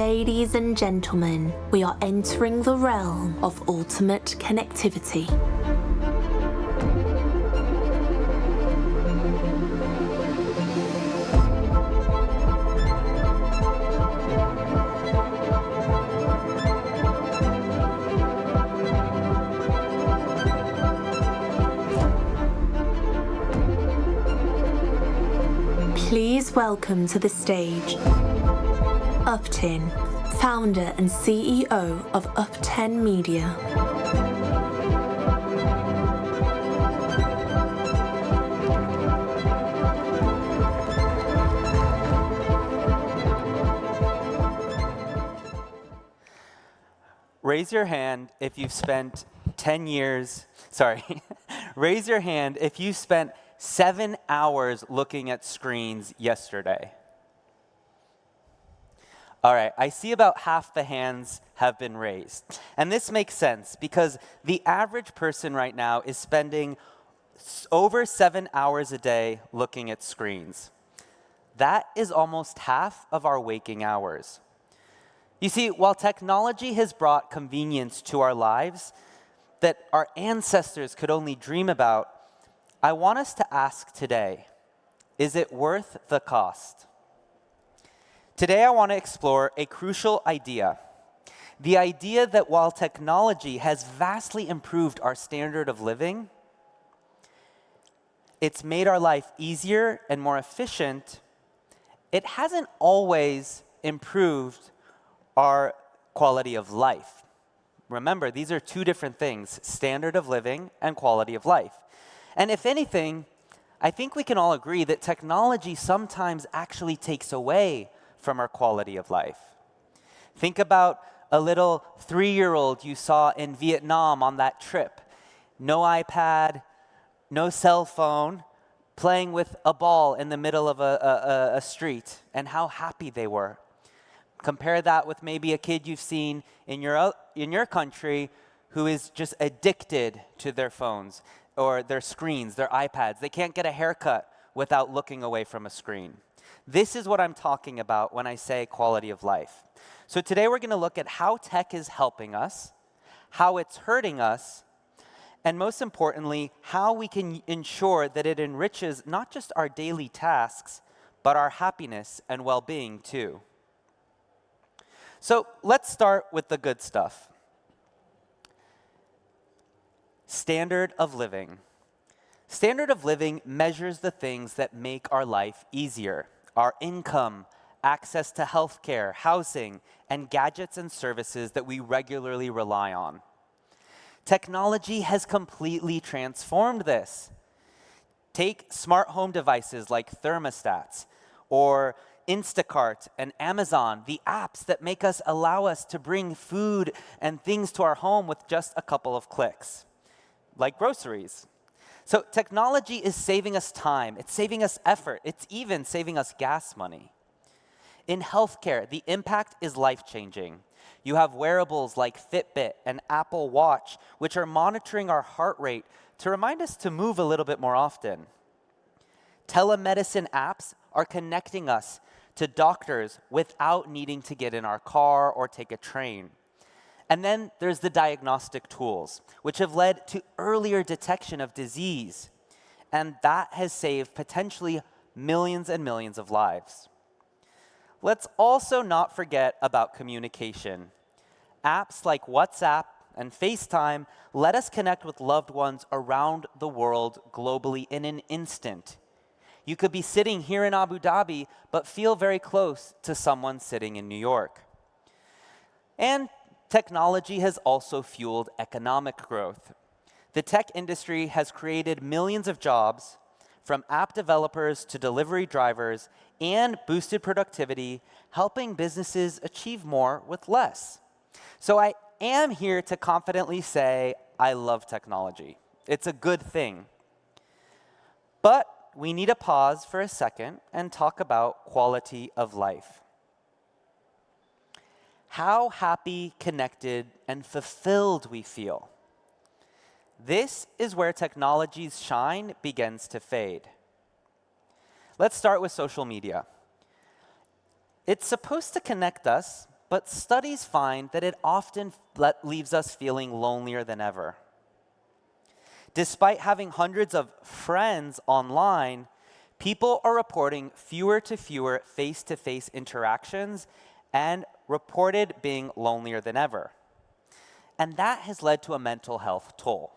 Ladies and gentlemen, we are entering the realm of ultimate connectivity. Please welcome to the stage Uptin, founder and CEO of UP10Media. Raise your hand if you've spent 10 years, raise your hand if you spent 7 hours looking at screens yesterday. All right, I see about half the hands have been raised. And this makes sense because the average person right now is spending over 7 hours a day looking at screens. That is almost half of our waking hours. You see, while technology has brought convenience to our lives that our ancestors could only dream about, I want us to ask today, is it worth the cost? Today, I want to explore a crucial idea. The idea that while technology has vastly improved our standard of living, it's made our life easier and more efficient, it hasn't always improved our quality of life. Remember, these are two different things, standard of living and quality of life. And if anything, I think we can all agree that technology sometimes actually takes away from our quality of life. Think about a little 3-year-old you saw in Vietnam on that trip. No iPad, no cell phone, playing with a ball in the middle of a street, and how happy they were. Compare that with maybe a kid you've seen in your country who is just addicted to their phones or their screens, their iPads. They can't get a haircut without looking away from a screen. This is what I'm talking about when I say quality of life. So today we're going to look at how tech is helping us, how it's hurting us, and most importantly, how we can ensure that it enriches not just our daily tasks, but our happiness and well-being too. So let's start with the good stuff. Standard of living. Standard of living measures the things that make our life easier. Our income, access to healthcare, housing, and gadgets and services that we regularly rely on. Technology has completely transformed this. Take smart home devices like thermostats or Instacart and Amazon, the apps that allow us to bring food and things to our home with just a couple of clicks, like groceries. So technology is saving us time, it's saving us effort, it's even saving us gas money. In healthcare, the impact is life-changing. You have wearables like Fitbit and Apple Watch, which are monitoring our heart rate to remind us to move a little bit more often. Telemedicine apps are connecting us to doctors without needing to get in our car or take a train. And then there's the diagnostic tools, which have led to earlier detection of disease. And that has saved potentially millions and millions of lives. Let's also not forget about communication. Apps like WhatsApp and FaceTime let us connect with loved ones around the world globally in an instant. You could be sitting here in Abu Dhabi, but feel very close to someone sitting in New York. And technology has also fueled economic growth. The tech industry has created millions of jobs, from app developers to delivery drivers, and boosted productivity, helping businesses achieve more with less. So I am here to confidently say I love technology. It's a good thing. But we need to pause for a second and talk about quality of life. How happy, connected, and fulfilled we feel. This is where technology's shine begins to fade. Let's start with social media. It's supposed to connect us, but studies find that it often leaves us feeling lonelier than ever. Despite having hundreds of friends online, people are reporting fewer to fewer face-to-face interactions and reported being lonelier than ever. And that has led to a mental health toll.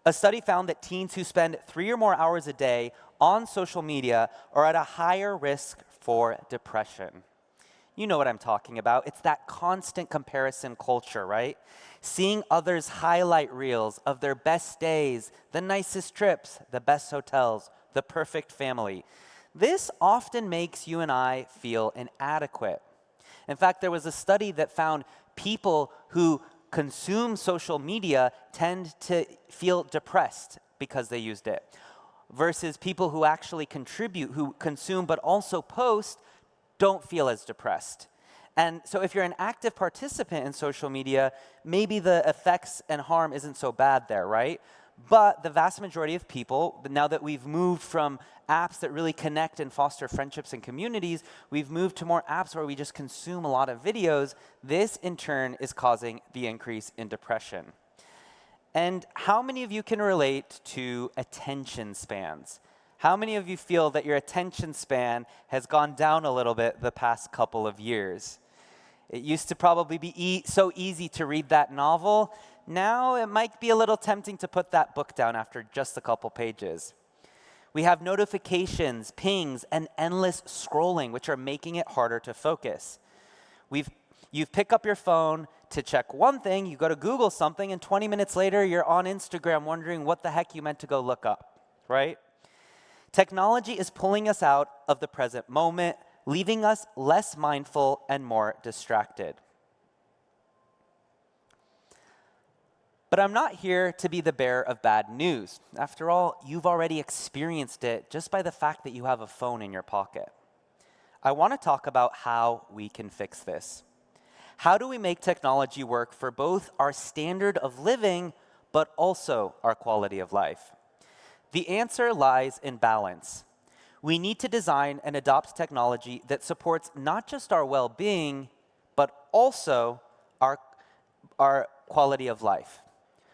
A study found that teens who spend 3 or more hours a day on social media are at a higher risk for depression. You know what I'm talking about. It's that constant comparison culture, right? Seeing others' highlight reels of their best days, the nicest trips, the best hotels, the perfect family. This often makes you and I feel inadequate. In fact, there was a study that found people who consume social media tend to feel depressed because they used it, versus people who actually contribute, who consume but also post, don't feel as depressed. And so if you're an active participant in social media, maybe the effects and harm isn't so bad there, right? But the vast majority of people, now that we've moved from apps that really connect and foster friendships and communities, we've moved to more apps where we just consume a lot of videos. This, in turn, is causing the increase in depression. And how many of you can relate to attention spans? How many of you feel that your attention span has gone down a little bit the past couple of years? It used to probably be so easy to read that novel. Now it might be a little tempting to put that book down after just a couple pages. We have notifications, pings, and endless scrolling, which are making it harder to focus. You pick up your phone to check one thing, you go to Google something, and 20 minutes later, you're on Instagram wondering what the heck you meant to go look up, right? Technology is pulling us out of the present moment, leaving us less mindful and more distracted. But I'm not here to be the bearer of bad news. After all, you've already experienced it just by the fact that you have a phone in your pocket. I want to talk about how we can fix this. How do we make technology work for both our standard of living, but also our quality of life? The answer lies in balance. We need to design and adopt technology that supports not just our well-being, but also our quality of life.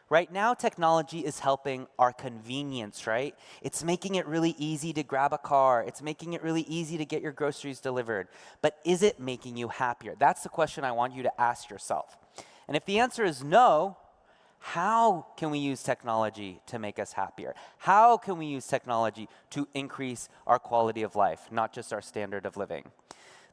Right now, technology is helping our convenience, right? It's making it really easy to grab a car. It's making it really easy to get your groceries delivered. But is it making you happier? That's the question I want you to ask yourself. And if the answer is no, how can we use technology to make us happier? How can we use technology to increase our quality of life, not just our standard of living?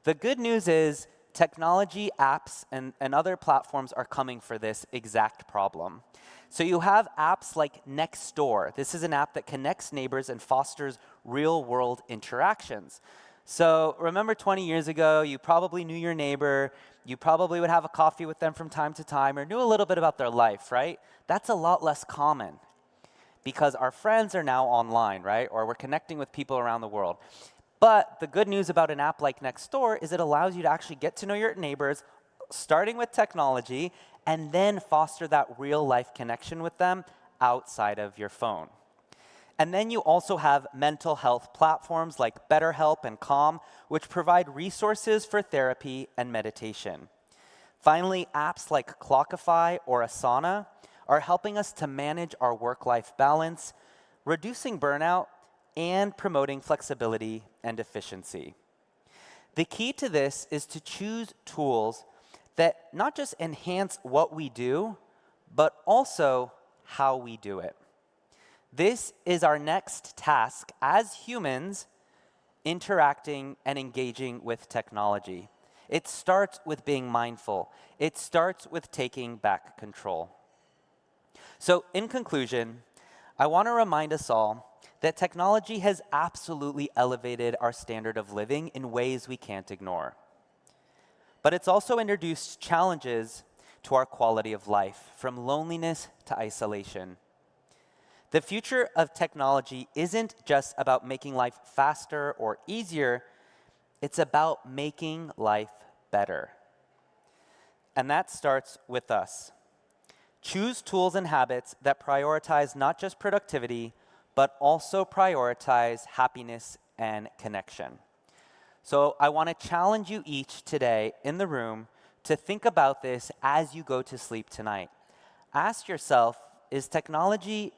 The good news is technology, apps, and other platforms are coming for this exact problem. So you have apps like Nextdoor. This is an app that connects neighbors and fosters real-world interactions. So remember 20 years ago, you probably knew your neighbor, you probably would have a coffee with them from time to time, or knew a little bit about their life, right? That's a lot less common because our friends are now online, right? Or we're connecting with people around the world. But the good news about an app like Nextdoor is it allows you to actually get to know your neighbors, starting with technology, and then foster that real-life connection with them outside of your phone. And then you also have mental health platforms like BetterHelp and Calm, which provide resources for therapy and meditation. Finally, apps like Clockify or Asana are helping us to manage our work-life balance, reducing burnout, and promoting flexibility and efficiency. The key to this is to choose tools that not just enhance what we do, but also how we do it. This is our next task as humans interacting and engaging with technology. It starts with being mindful. It starts with taking back control. So in conclusion, I want to remind us all that technology has absolutely elevated our standard of living in ways we can't ignore. But it's also introduced challenges to our quality of life, from loneliness to isolation. The future of technology isn't just about making life faster or easier, it's about making life better. And that starts with us. Choose tools and habits that prioritize not just productivity, but also prioritize happiness and connection. So I want to challenge you each today in the room to think about this as you go to sleep tonight. Ask yourself, is technology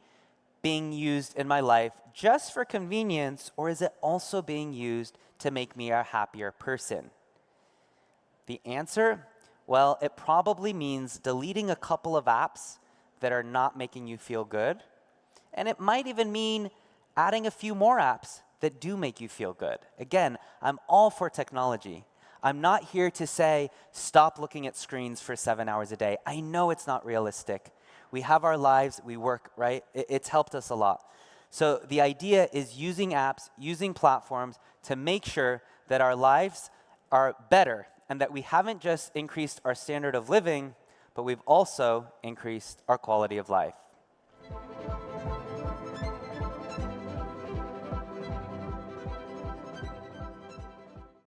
being used in my life just for convenience, or is it also being used to make me a happier person? The answer, well, it probably means deleting a couple of apps that are not making you feel good. And it might even mean adding a few more apps that do make you feel good. Again, I'm all for technology. I'm not here to say, stop looking at screens for 7 hours a day. I know it's not realistic. We have our lives, we work, right? It's helped us a lot. So the idea is using apps, using platforms to make sure that our lives are better and that we haven't just increased our standard of living, but we've also increased our quality of life.